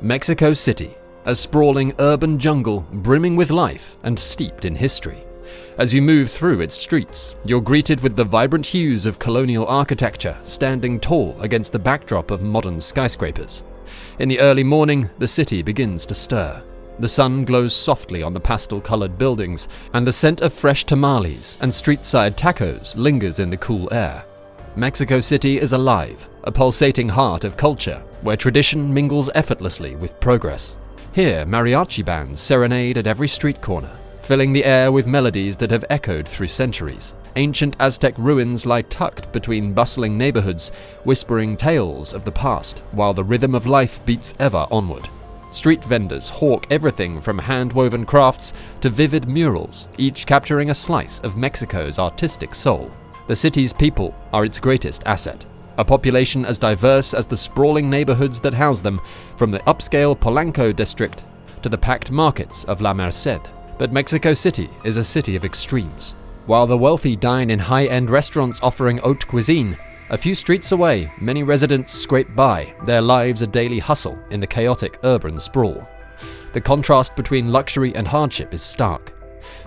Mexico City, a sprawling urban jungle brimming with life and steeped in history. As you move through its streets, you're greeted with the vibrant hues of colonial architecture standing tall against the backdrop of modern skyscrapers. In the early morning, the city begins to stir. The sun glows softly on the pastel-colored buildings, and the scent of fresh tamales and street-side tacos lingers in the cool air. Mexico City is alive, a pulsating heart of culture, where tradition mingles effortlessly with progress. Here, mariachi bands serenade at every street corner, filling the air with melodies that have echoed through centuries. Ancient Aztec ruins lie tucked between bustling neighborhoods, whispering tales of the past, while the rhythm of life beats ever onward. Street vendors hawk everything from hand-woven crafts to vivid murals, each capturing a slice of Mexico's artistic soul. The city's people are its greatest asset, a population as diverse as the sprawling neighborhoods that house them, from the upscale Polanco district to the packed markets of La Merced. But Mexico City is a city of extremes. While the wealthy dine in high-end restaurants offering haute cuisine, a few streets away, many residents scrape by, their lives a daily hustle in the chaotic urban sprawl. The contrast between luxury and hardship is stark.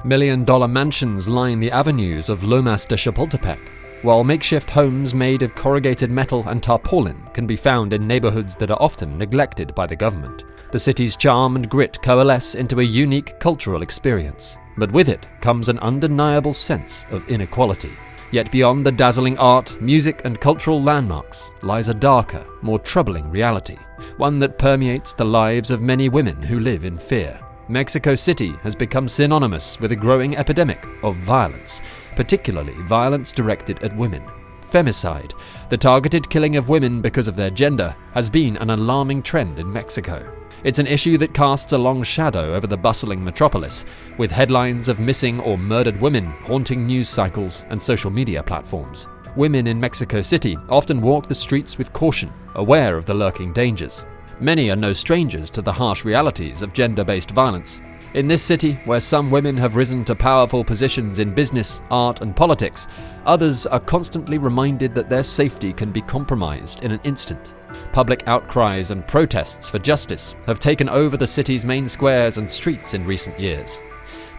$1 million mansions line the avenues of Lomas de Chapultepec, while makeshift homes made of corrugated metal and tarpaulin can be found in neighborhoods that are often neglected by the government. The city's charm and grit coalesce into a unique cultural experience, but with it comes an undeniable sense of inequality. Yet beyond the dazzling art, music, and cultural landmarks lies a darker, more troubling reality, one that permeates the lives of many women who live in fear. Mexico City has become synonymous with a growing epidemic of violence, particularly violence directed at women. Femicide, the targeted killing of women because of their gender, has been an alarming trend in Mexico. It's an issue that casts a long shadow over the bustling metropolis, with headlines of missing or murdered women haunting news cycles and social media platforms. Women in Mexico City often walk the streets with caution, aware of the lurking dangers. Many are no strangers to the harsh realities of gender-based violence. In this city, where some women have risen to powerful positions in business, art, and politics, others are constantly reminded that their safety can be compromised in an instant. Public outcries and protests for justice have taken over the city's main squares and streets in recent years.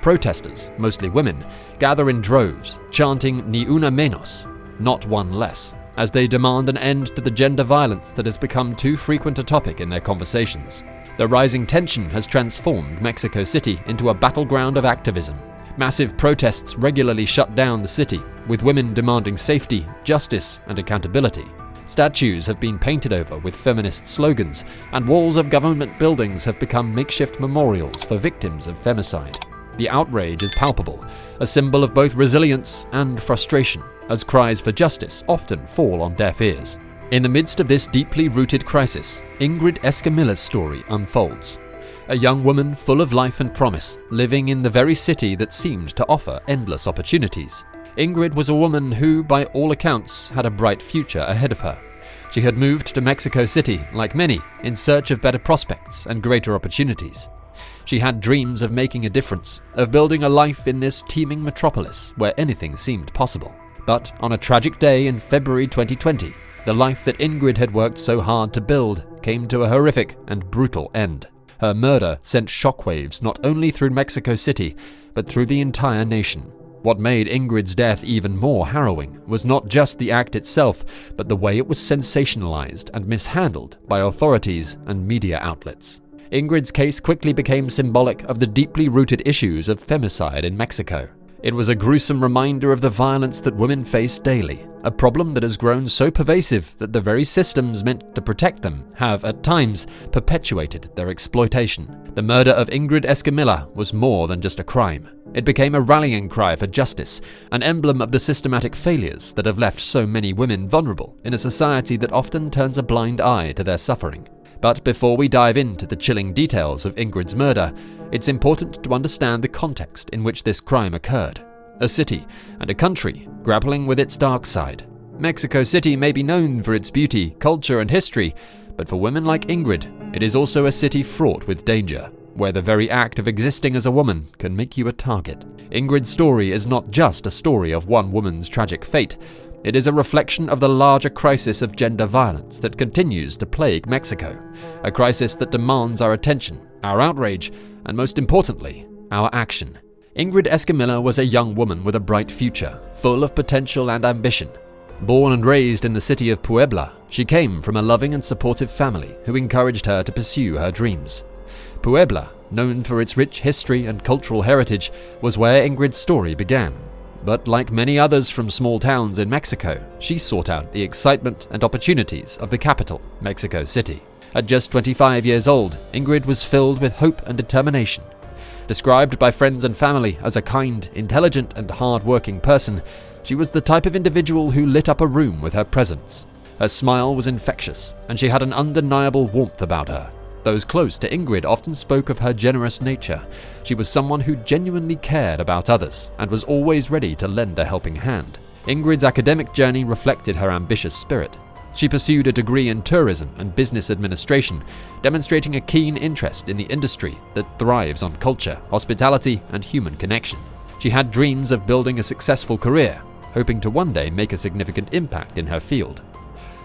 Protesters, mostly women, gather in droves, chanting "Ni una menos," not one less, as they demand an end to the gender violence that has become too frequent a topic in their conversations. The rising tension has transformed Mexico City into a battleground of activism. Massive protests regularly shut down the city, with women demanding safety, justice, and accountability. Statues have been painted over with feminist slogans, and walls of government buildings have become makeshift memorials for victims of femicide. The outrage is palpable, a symbol of both resilience and frustration, as cries for justice often fall on deaf ears. In the midst of this deeply rooted crisis, Ingrid Escamilla's story unfolds. A young woman full of life and promise, living in the very city that seemed to offer endless opportunities. Ingrid was a woman who, by all accounts, had a bright future ahead of her. She had moved to Mexico City, like many, in search of better prospects and greater opportunities. She had dreams of making a difference, of building a life in this teeming metropolis where anything seemed possible. But on a tragic day in February 2020, the life that Ingrid had worked so hard to build came to a horrific and brutal end. Her murder sent shockwaves not only through Mexico City, but through the entire nation. What made Ingrid's death even more harrowing was not just the act itself, but the way it was sensationalized and mishandled by authorities and media outlets. Ingrid's case quickly became symbolic of the deeply rooted issues of femicide in Mexico. It was a gruesome reminder of the violence that women face daily, a problem that has grown so pervasive that the very systems meant to protect them have, at times, perpetuated their exploitation. The murder of Ingrid Escamilla was more than just a crime. It became a rallying cry for justice, an emblem of the systematic failures that have left so many women vulnerable in a society that often turns a blind eye to their suffering. But before we dive into the chilling details of Ingrid's murder, it's important to understand the context in which this crime occurred. A city and a country grappling with its dark side. Mexico City may be known for its beauty, culture, and history, but for women like Ingrid, it is also a city fraught with danger, where the very act of existing as a woman can make you a target. Ingrid's story is not just a story of one woman's tragic fate. It is a reflection of the larger crisis of gender violence that continues to plague Mexico, a crisis that demands our attention, our outrage, and most importantly, our action. Ingrid Escamilla was a young woman with a bright future, full of potential and ambition. Born and raised in the city of Puebla, she came from a loving and supportive family who encouraged her to pursue her dreams. Puebla, known for its rich history and cultural heritage, was where Ingrid's story began. But like many others from small towns in Mexico, she sought out the excitement and opportunities of the capital, Mexico City. At just 25 years old, Ingrid was filled with hope and determination. Described by friends and family as a kind, intelligent, and hard-working person, she was the type of individual who lit up a room with her presence. Her smile was infectious, and she had an undeniable warmth about her. Those close to Ingrid often spoke of her generous nature. She was someone who genuinely cared about others and was always ready to lend a helping hand. Ingrid's academic journey reflected her ambitious spirit. She pursued a degree in tourism and business administration, demonstrating a keen interest in the industry that thrives on culture, hospitality, and human connection. She had dreams of building a successful career, hoping to one day make a significant impact in her field.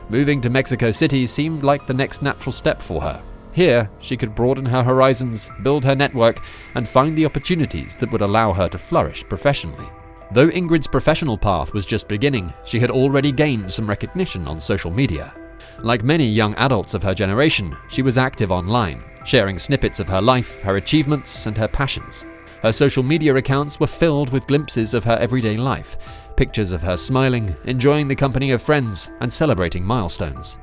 Moving to Mexico City seemed like the next natural step for her. Here, she could broaden her horizons, build her network, and find the opportunities that would allow her to flourish professionally. Though Ingrid's professional path was just beginning, she had already gained some recognition on social media. Like many young adults of her generation, she was active online, sharing snippets of her life, her achievements, and her passions. Her social media accounts were filled with glimpses of her everyday life, pictures of her smiling, enjoying the company of friends, and celebrating milestones.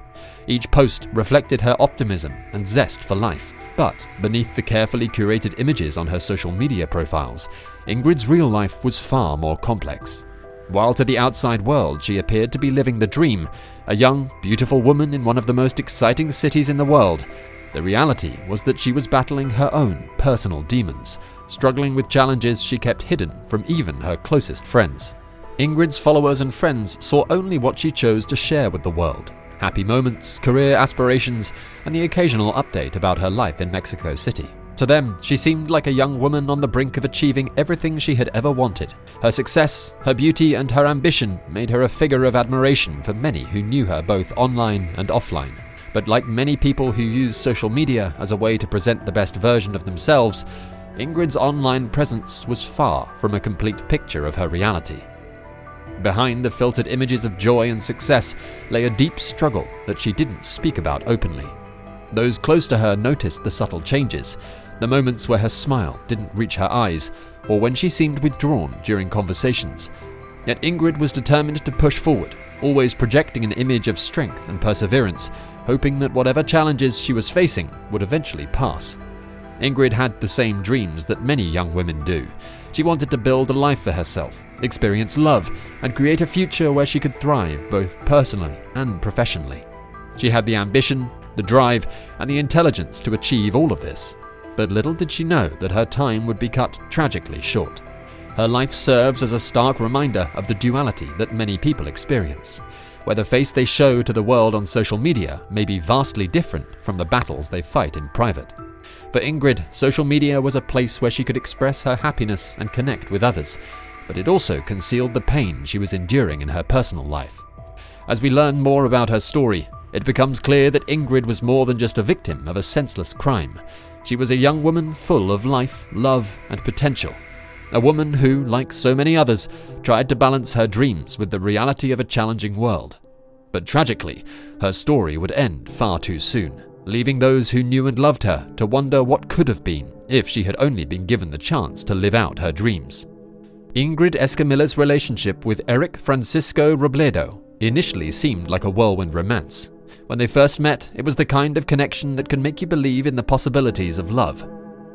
Each post reflected her optimism and zest for life. But beneath the carefully curated images on her social media profiles, Ingrid's real life was far more complex. While to the outside world she appeared to be living the dream, a young, beautiful woman in one of the most exciting cities in the world, the reality was that she was battling her own personal demons, struggling with challenges she kept hidden from even her closest friends. Ingrid's followers and friends saw only what she chose to share with the world: happy moments, career aspirations, and the occasional update about her life in Mexico City. To them, she seemed like a young woman on the brink of achieving everything she had ever wanted. Her success, her beauty, and her ambition made her a figure of admiration for many who knew her both online and offline. But like many people who use social media as a way to present the best version of themselves, Ingrid's online presence was far from a complete picture of her reality. Behind the filtered images of joy and success lay a deep struggle that she didn't speak about openly. Those close to her noticed the subtle changes, the moments where her smile didn't reach her eyes, or when she seemed withdrawn during conversations. Yet Ingrid was determined to push forward, always projecting an image of strength and perseverance, hoping that whatever challenges she was facing would eventually pass. Ingrid had the same dreams that many young women do. She wanted to build a life for herself, experience love, and create a future where she could thrive both personally and professionally. She had the ambition, the drive, and the intelligence to achieve all of this. But little did she know that her time would be cut tragically short. Her life serves as a stark reminder of the duality that many people experience, where the face they show to the world on social media may be vastly different from the battles they fight in private. For Ingrid, social media was a place where she could express her happiness and connect with others, but it also concealed the pain she was enduring in her personal life. As we learn more about her story, it becomes clear that Ingrid was more than just a victim of a senseless crime. She was a young woman full of life, love, and potential. A woman who, like so many others, tried to balance her dreams with the reality of a challenging world. But tragically, her story would end far too soon, leaving those who knew and loved her to wonder what could have been if she had only been given the chance to live out her dreams. Ingrid Escamilla's relationship with Eric Francisco Robledo initially seemed like a whirlwind romance. When they first met, it was the kind of connection that can make you believe in the possibilities of love.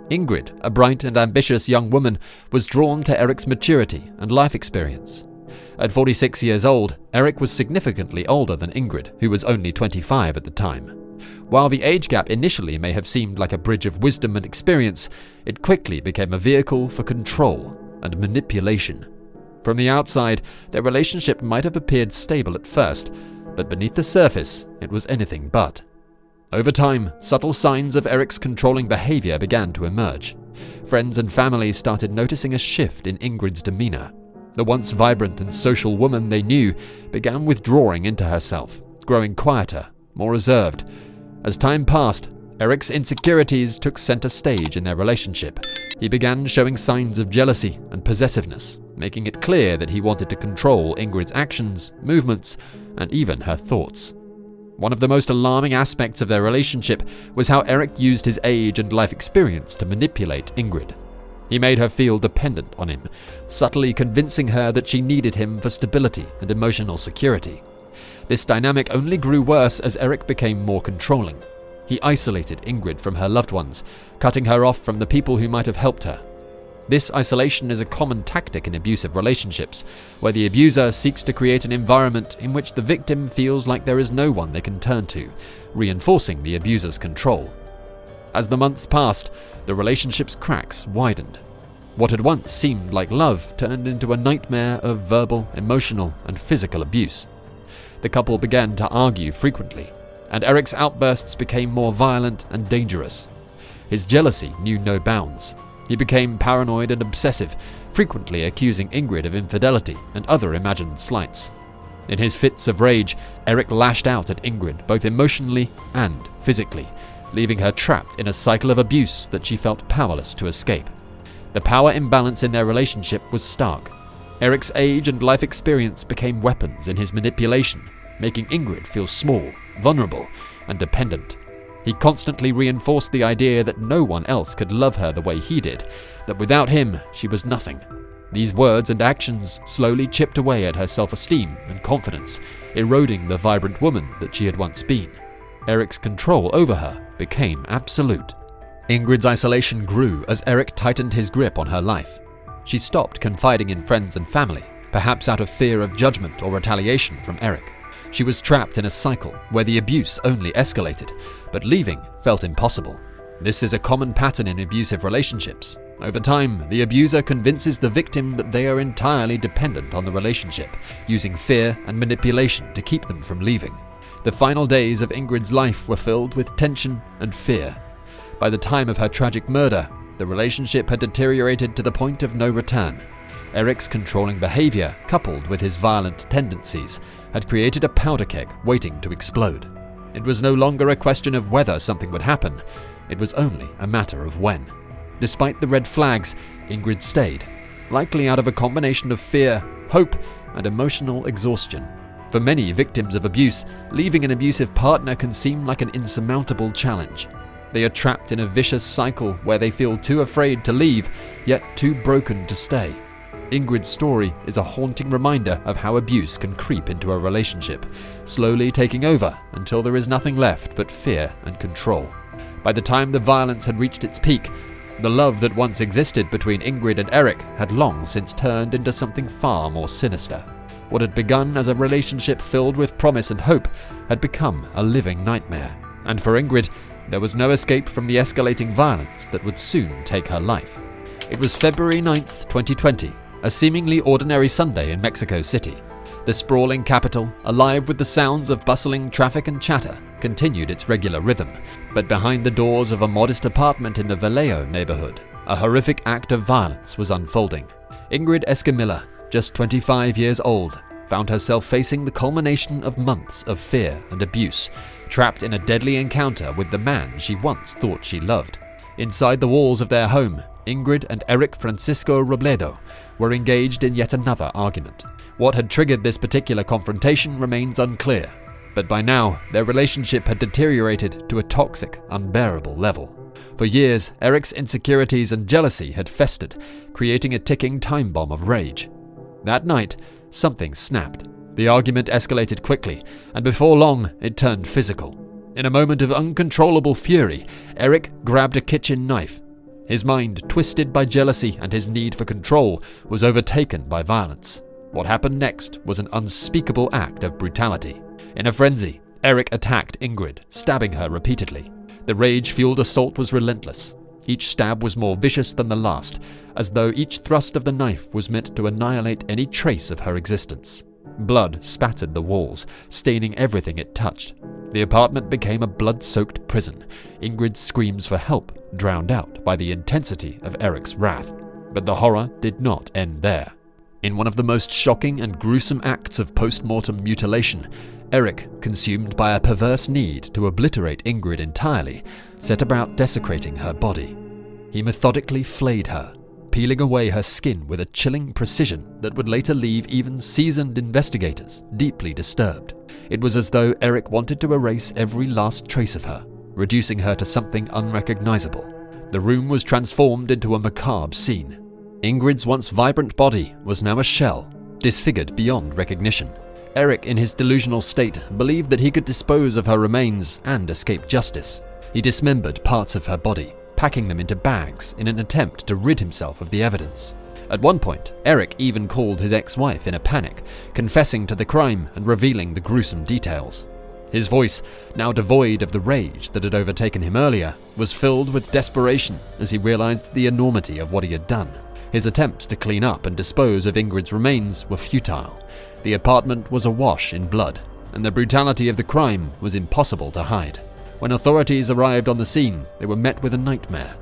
Ingrid, a bright and ambitious young woman, was drawn to Eric's maturity and life experience. At 46 years old, Eric was significantly older than Ingrid, who was only 25 at the time. While the age gap initially may have seemed like a bridge of wisdom and experience, it quickly became a vehicle for control and manipulation. From the outside, their relationship might have appeared stable at first, but beneath the surface, it was anything but. Over time, subtle signs of Eric's controlling behavior began to emerge. Friends and family started noticing a shift in Ingrid's demeanor. The once vibrant and social woman they knew began withdrawing into herself, growing quieter, more reserved. As time passed, Eric's insecurities took center stage in their relationship. He began showing signs of jealousy and possessiveness, making it clear that he wanted to control Ingrid's actions, movements, and even her thoughts. One of the most alarming aspects of their relationship was how Eric used his age and life experience to manipulate Ingrid. He made her feel dependent on him, subtly convincing her that she needed him for stability and emotional security. This dynamic only grew worse as Eric became more controlling. He isolated Ingrid from her loved ones, cutting her off from the people who might have helped her. This isolation is a common tactic in abusive relationships, where the abuser seeks to create an environment in which the victim feels like there is no one they can turn to, reinforcing the abuser's control. As the months passed, the relationship's cracks widened. What had once seemed like love turned into a nightmare of verbal, emotional, and physical abuse. The couple began to argue frequently, and Eric's outbursts became more violent and dangerous. His jealousy knew no bounds. He became paranoid and obsessive, frequently accusing Ingrid of infidelity and other imagined slights. In his fits of rage, Eric lashed out at Ingrid both emotionally and physically, leaving her trapped in a cycle of abuse that she felt powerless to escape. The power imbalance in their relationship was stark. Eric's age and life experience became weapons in his manipulation, making Ingrid feel small, vulnerable, and dependent. He constantly reinforced the idea that no one else could love her the way he did, that without him, she was nothing. These words and actions slowly chipped away at her self-esteem and confidence, eroding the vibrant woman that she had once been. Eric's control over her became absolute. Ingrid's isolation grew as Eric tightened his grip on her life. She stopped confiding in friends and family, perhaps out of fear of judgment or retaliation from Eric. She was trapped in a cycle where the abuse only escalated, but leaving felt impossible. This is a common pattern in abusive relationships. Over time, the abuser convinces the victim that they are entirely dependent on the relationship, using fear and manipulation to keep them from leaving. The final days of Ingrid's life were filled with tension and fear. By the time of her tragic murder, the relationship had deteriorated to the point of no return. Eric's controlling behavior, coupled with his violent tendencies, had created a powder keg waiting to explode. It was no longer a question of whether something would happen, it was only a matter of when. Despite the red flags, Ingrid stayed, likely out of a combination of fear, hope, and emotional exhaustion. For many victims of abuse, leaving an abusive partner can seem like an insurmountable challenge. They are trapped in a vicious cycle where they feel too afraid to leave, yet too broken to stay. Ingrid's story is a haunting reminder of how abuse can creep into a relationship, slowly taking over until there is nothing left but fear and control. By the time the violence had reached its peak, the love that once existed between Ingrid and Eric had long since turned into something far more sinister. What had begun as a relationship filled with promise and hope had become a living nightmare. And for Ingrid, there was no escape from the escalating violence that would soon take her life. It was February 9th, 2020, a seemingly ordinary Sunday in Mexico City. The sprawling capital, alive with the sounds of bustling traffic and chatter, continued its regular rhythm. But behind the doors of a modest apartment in the Vallejo neighborhood, a horrific act of violence was unfolding. Ingrid Escamilla, just 25 years old, found herself facing the culmination of months of fear and abuse, trapped in a deadly encounter with the man she once thought she loved. Inside the walls of their home, Ingrid and Eric Francisco Robledo were engaged in yet another argument. What had triggered this particular confrontation remains unclear, but by now, their relationship had deteriorated to a toxic, unbearable level. For years, Eric's insecurities and jealousy had festered, creating a ticking time bomb of rage. That night, something snapped. The argument escalated quickly, and before long, it turned physical. In a moment of uncontrollable fury, Eric grabbed a kitchen knife. His mind, twisted by jealousy and his need for control, was overtaken by violence. What happened next was an unspeakable act of brutality. In a frenzy, Eric attacked Ingrid, stabbing her repeatedly. The rage-fueled assault was relentless. Each stab was more vicious than the last, as though each thrust of the knife was meant to annihilate any trace of her existence. Blood spattered the walls, staining everything it touched. The apartment became a blood-soaked prison, Ingrid's screams for help drowned out by the intensity of Eric's wrath. But the horror did not end there. In one of the most shocking and gruesome acts of post-mortem mutilation, Erik, consumed by a perverse need to obliterate Ingrid entirely, set about desecrating her body. He methodically flayed her, peeling away her skin with a chilling precision that would later leave even seasoned investigators deeply disturbed. It was as though Erik wanted to erase every last trace of her, reducing her to something unrecognizable. The room was transformed into a macabre scene. Ingrid's once vibrant body was now a shell, disfigured beyond recognition. Erik, in his delusional state, believed that he could dispose of her remains and escape justice. He dismembered parts of her body, packing them into bags in an attempt to rid himself of the evidence. At one point, Erik even called his ex-wife in a panic, confessing to the crime and revealing the gruesome details. His voice, now devoid of the rage that had overtaken him earlier, was filled with desperation as he realized the enormity of what he had done. His attempts to clean up and dispose of Ingrid's remains were futile. The apartment was awash in blood, and the brutality of the crime was impossible to hide. When authorities arrived on the scene, they were met with a nightmare.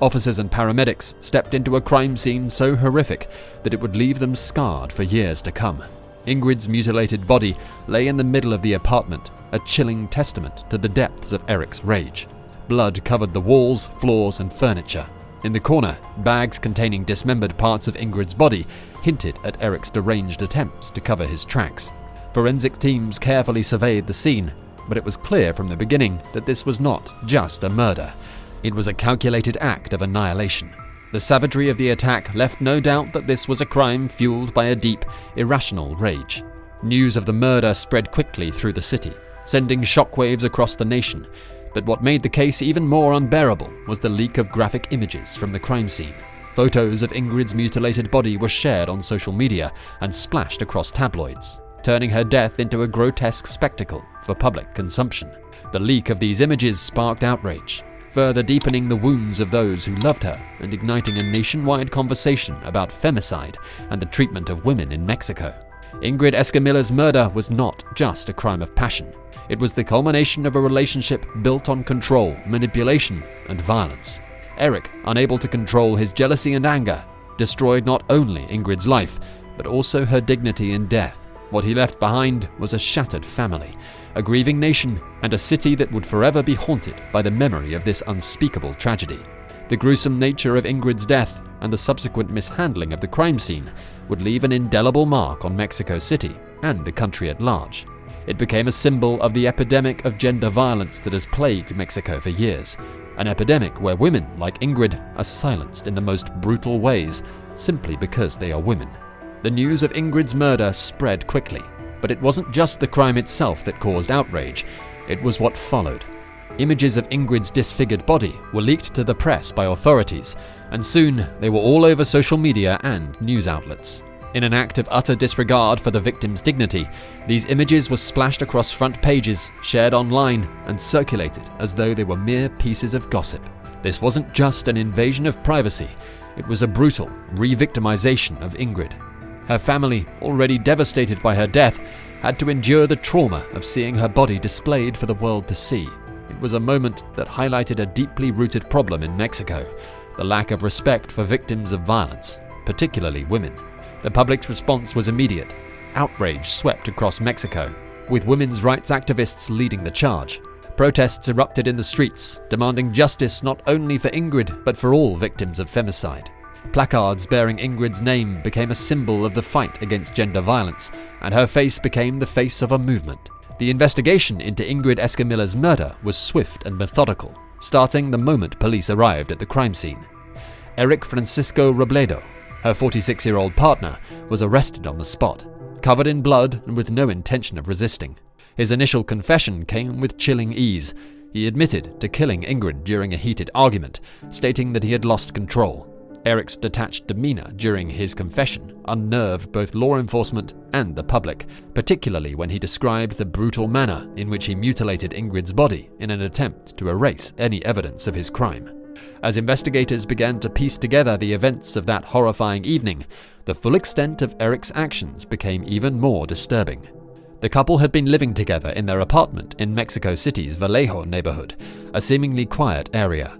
Officers and paramedics stepped into a crime scene so horrific that it would leave them scarred for years to come. Ingrid's mutilated body lay in the middle of the apartment, a chilling testament to the depths of Erik's rage. Blood covered the walls, floors, and furniture. In the corner, bags containing dismembered parts of Ingrid's body hinted at Erik's deranged attempts to cover his tracks. Forensic teams carefully surveyed the scene, but it was clear from the beginning that this was not just a murder. It was a calculated act of annihilation. The savagery of the attack left no doubt that this was a crime fueled by a deep, irrational rage. News of the murder spread quickly through the city, sending shockwaves across the nation. But what made the case even more unbearable was the leak of graphic images from the crime scene. Photos of Ingrid's mutilated body were shared on social media and splashed across tabloids, turning her death into a grotesque spectacle for public consumption. The leak of these images sparked outrage, further deepening the wounds of those who loved her and igniting a nationwide conversation about femicide and the treatment of women in Mexico. Ingrid Escamilla's murder was not just a crime of passion. It was the culmination of a relationship built on control, manipulation, and violence. Erik, unable to control his jealousy and anger, destroyed not only Ingrid's life, but also her dignity in death. What he left behind was a shattered family, a grieving nation, and a city that would forever be haunted by the memory of this unspeakable tragedy. The gruesome nature of Ingrid's death and the subsequent mishandling of the crime scene would leave an indelible mark on Mexico City and the country at large. It became a symbol of the epidemic of gender violence that has plagued Mexico for years, an epidemic where women like Ingrid are silenced in the most brutal ways simply because they are women. The news of Ingrid's murder spread quickly, but it wasn't just the crime itself that caused outrage, it was what followed. Images of Ingrid's disfigured body were leaked to the press by authorities, and soon they were all over social media and news outlets. In an act of utter disregard for the victim's dignity, these images were splashed across front pages, shared online, and circulated as though they were mere pieces of gossip. This wasn't just an invasion of privacy, it was a brutal re-victimization of Ingrid. Her family, already devastated by her death, had to endure the trauma of seeing her body displayed for the world to see. It was a moment that highlighted a deeply rooted problem in Mexico, the lack of respect for victims of violence, particularly women. The public's response was immediate. Outrage swept across Mexico, with women's rights activists leading the charge. Protests erupted in the streets, demanding justice not only for Ingrid, but for all victims of femicide. Placards bearing Ingrid's name became a symbol of the fight against gender violence, and her face became the face of a movement. The investigation into Ingrid Escamilla's murder was swift and methodical, starting the moment police arrived at the crime scene. Erik Francisco Robledo, her 46-year-old partner, was arrested on the spot, covered in blood and with no intention of resisting. His initial confession came with chilling ease. He admitted to killing Ingrid during a heated argument, stating that he had lost control. Erik's detached demeanor during his confession unnerved both law enforcement and the public, particularly when he described the brutal manner in which he mutilated Ingrid's body in an attempt to erase any evidence of his crime. As investigators began to piece together the events of that horrifying evening, the full extent of Erik's actions became even more disturbing. The couple had been living together in their apartment in Mexico City's Vallejo neighborhood, a seemingly quiet area.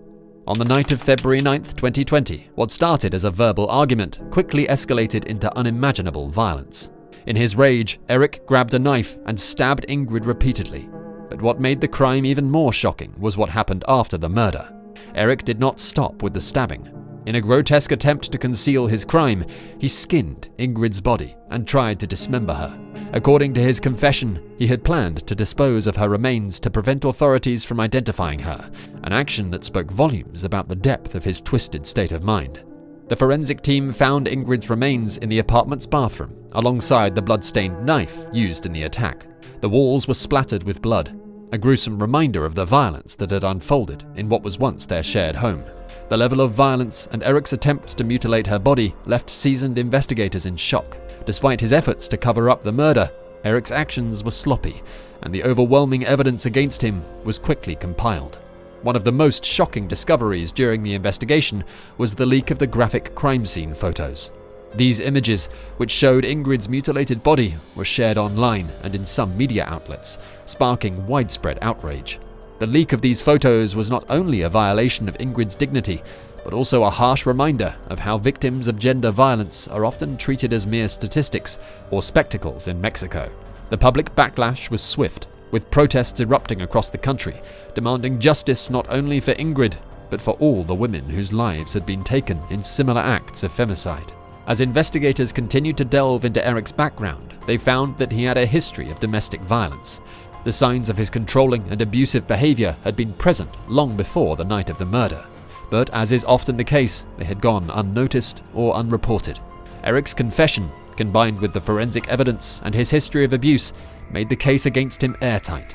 On the night of February 9, 2020, what started as a verbal argument quickly escalated into unimaginable violence. In his rage, Erik grabbed a knife and stabbed Ingrid repeatedly. But what made the crime even more shocking was what happened after the murder. Erik did not stop with the stabbing. In a grotesque attempt to conceal his crime, he skinned Ingrid's body and tried to dismember her. According to his confession, he had planned to dispose of her remains to prevent authorities from identifying her, an action that spoke volumes about the depth of his twisted state of mind. The forensic team found Ingrid's remains in the apartment's bathroom, alongside the blood-stained knife used in the attack. The walls were splattered with blood, a gruesome reminder of the violence that had unfolded in what was once their shared home. The level of violence and Erik's attempts to mutilate her body left seasoned investigators in shock. Despite his efforts to cover up the murder, Erik's actions were sloppy, and the overwhelming evidence against him was quickly compiled. One of the most shocking discoveries during the investigation was the leak of the graphic crime scene photos. These images, which showed Ingrid's mutilated body, were shared online and in some media outlets, sparking widespread outrage. The leak of these photos was not only a violation of Ingrid's dignity, but also a harsh reminder of how victims of gender violence are often treated as mere statistics or spectacles in Mexico. The public backlash was swift, with protests erupting across the country, demanding justice not only for Ingrid, but for all the women whose lives had been taken in similar acts of femicide. As investigators continued to delve into Erik's background, they found that he had a history of domestic violence. The signs of his controlling and abusive behavior had been present long before the night of the murder. But as is often the case, they had gone unnoticed or unreported. Erik's confession, combined with the forensic evidence and his history of abuse, made the case against him airtight.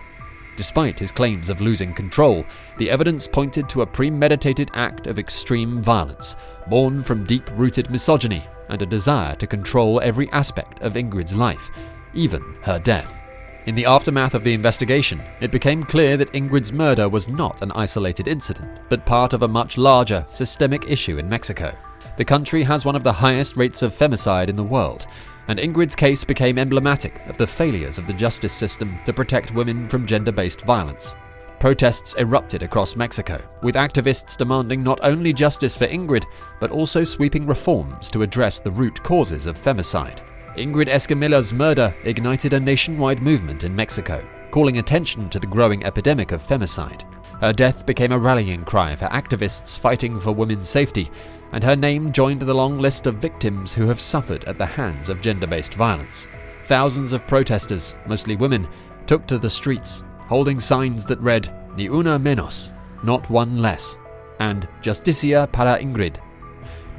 Despite his claims of losing control, the evidence pointed to a premeditated act of extreme violence, born from deep-rooted misogyny and a desire to control every aspect of Ingrid's life, even her death. In the aftermath of the investigation, it became clear that Ingrid's murder was not an isolated incident, but part of a much larger, systemic issue in Mexico. The country has one of the highest rates of femicide in the world, and Ingrid's case became emblematic of the failures of the justice system to protect women from gender-based violence. Protests erupted across Mexico, with activists demanding not only justice for Ingrid, but also sweeping reforms to address the root causes of femicide. Ingrid Escamilla's murder ignited a nationwide movement in Mexico, calling attention to the growing epidemic of femicide. Her death became a rallying cry for activists fighting for women's safety, and her name joined the long list of victims who have suffered at the hands of gender-based violence. Thousands of protesters, mostly women, took to the streets, holding signs that read, "Ni una menos," not one less, and "Justicia para Ingrid,"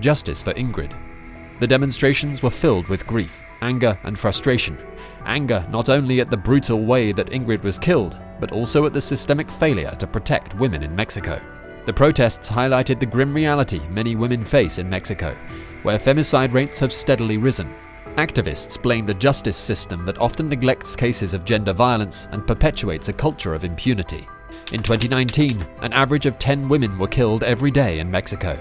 justice for Ingrid. The demonstrations were filled with grief, anger, and frustration. Anger not only at the brutal way that Ingrid was killed, but also at the systemic failure to protect women in Mexico. The protests highlighted the grim reality many women face in Mexico, where femicide rates have steadily risen. Activists blamed a justice system that often neglects cases of gender violence and perpetuates a culture of impunity. In 2019, an average of 10 women were killed every day in Mexico,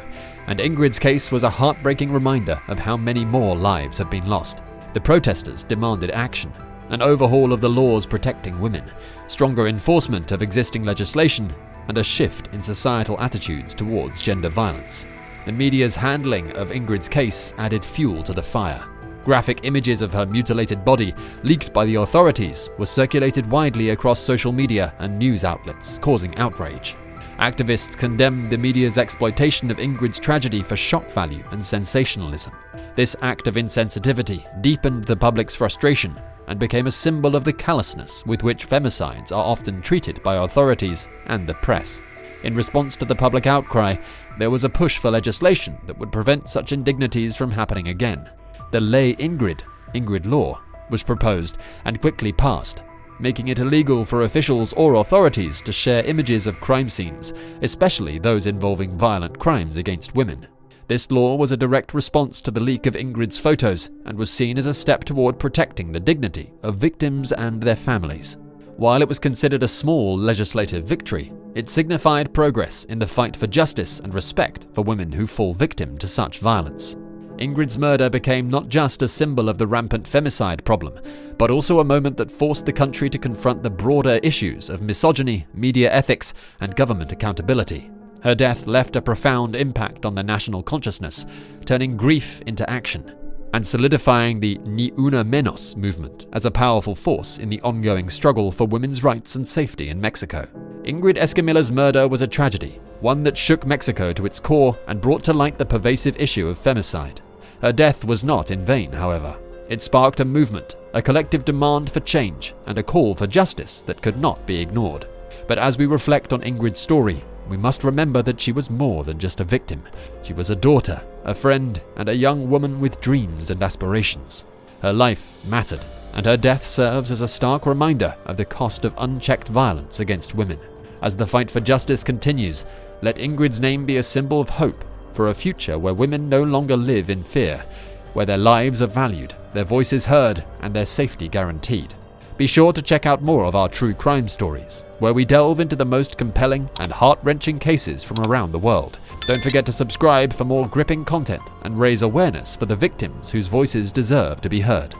and Ingrid's case was a heartbreaking reminder of how many more lives have been lost. The protesters demanded action, an overhaul of the laws protecting women, stronger enforcement of existing legislation, and a shift in societal attitudes towards gender violence. The media's handling of Ingrid's case added fuel to the fire. Graphic images of her mutilated body, leaked by the authorities, were circulated widely across social media and news outlets, causing outrage. Activists condemned the media's exploitation of Ingrid's tragedy for shock value and sensationalism. This act of insensitivity deepened the public's frustration and became a symbol of the callousness with which femicides are often treated by authorities and the press. In response to the public outcry, there was a push for legislation that would prevent such indignities from happening again. The Ley Ingrid Law, was proposed and quickly passed, making it illegal for officials or authorities to share images of crime scenes, especially those involving violent crimes against women. This law was a direct response to the leak of Ingrid's photos and was seen as a step toward protecting the dignity of victims and their families. While it was considered a small legislative victory, it signified progress in the fight for justice and respect for women who fall victim to such violence. Ingrid's murder became not just a symbol of the rampant femicide problem, but also a moment that forced the country to confront the broader issues of misogyny, media ethics, and government accountability. Her death left a profound impact on the national consciousness, turning grief into action, and solidifying the Ni Una Menos movement as a powerful force in the ongoing struggle for women's rights and safety in Mexico. Ingrid Escamilla's murder was a tragedy, one that shook Mexico to its core and brought to light the pervasive issue of femicide. Her death was not in vain, however. It sparked a movement, a collective demand for change, and a call for justice that could not be ignored. But as we reflect on Ingrid's story, we must remember that she was more than just a victim. She was a daughter, a friend, and a young woman with dreams and aspirations. Her life mattered, and her death serves as a stark reminder of the cost of unchecked violence against women. As the fight for justice continues, let Ingrid's name be a symbol of hope for a future where women no longer live in fear, where their lives are valued, their voices heard, and their safety guaranteed. Be sure to check out more of our true crime stories, where we delve into the most compelling and heart-wrenching cases from around the world. Don't forget to subscribe for more gripping content and raise awareness for the victims whose voices deserve to be heard.